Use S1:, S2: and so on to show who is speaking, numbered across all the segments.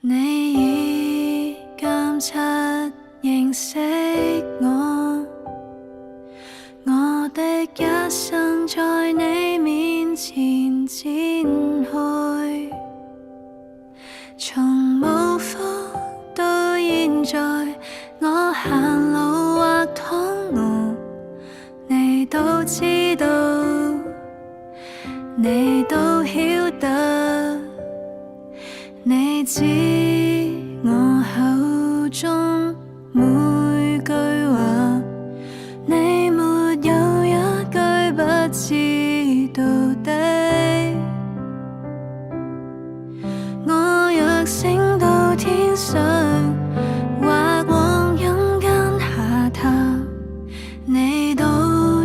S1: 你已監察認識我的一生在你面前展開，從無福到現在，我行路或躺臥，你都知道，你都曉得，你知我口中每句話，你沒有一句不知道的。我若升到天上，或往陰間下榻，你都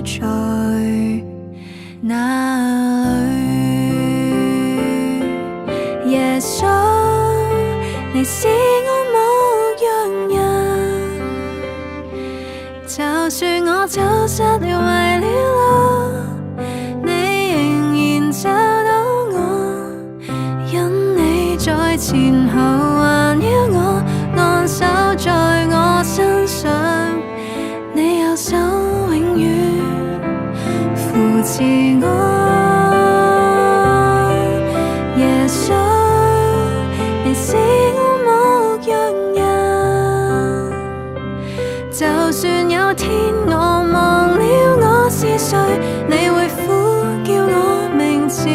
S1: 在那裏。耶穌，你是我牧羊人，就算我走失了迷了路，你仍然找到我，因你在前後環繞我，按手在我身上，你右手永遠扶持我。耶穌，你是我牧羊人，就算有天我忘了我是誰，你會呼叫我名字，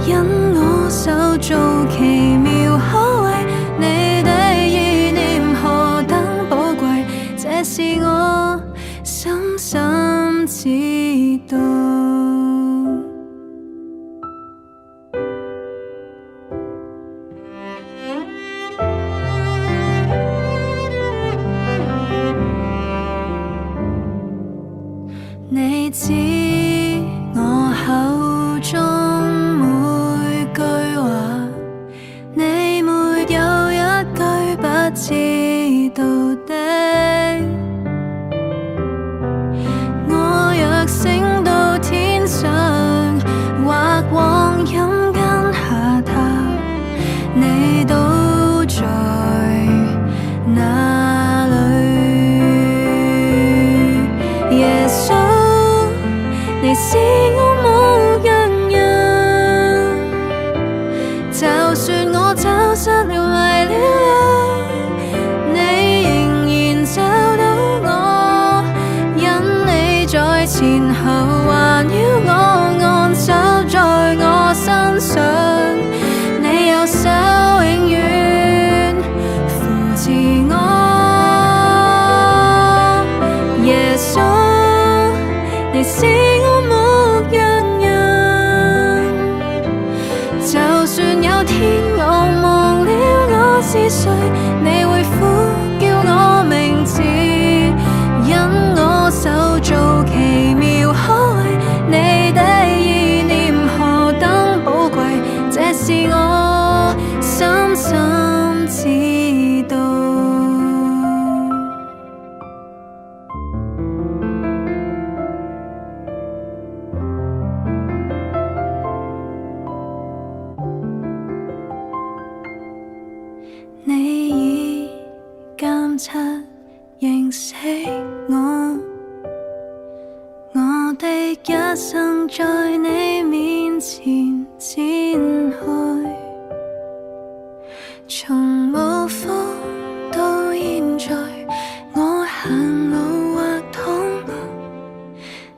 S1: 因我手造奇妙可畏，你的意念何等寶貴，這是我深深知道。你知我口中每句話，你沒有一句不知道的。我若升到天上，或往陰間下榻，你都在那裏。耶穌，你是我牧羊人，就算我走失了迷了路，你仍然找到我，因你在前後環繞我，按手在我身上，你右手永遠扶持我。耶穌，你是我牧羊人，就算有天我忘了我是誰，你會呼叫我名字，因我手造奇妙可畏，你的意念何等寶貴，這是我深深知道。你已監察認識我的一生在你面前展開，從無福到現在，我行路或躺臥，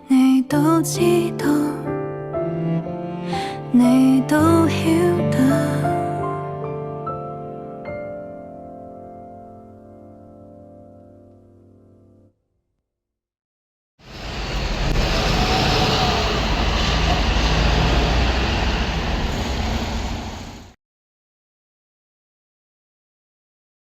S1: 你都知道，你都曉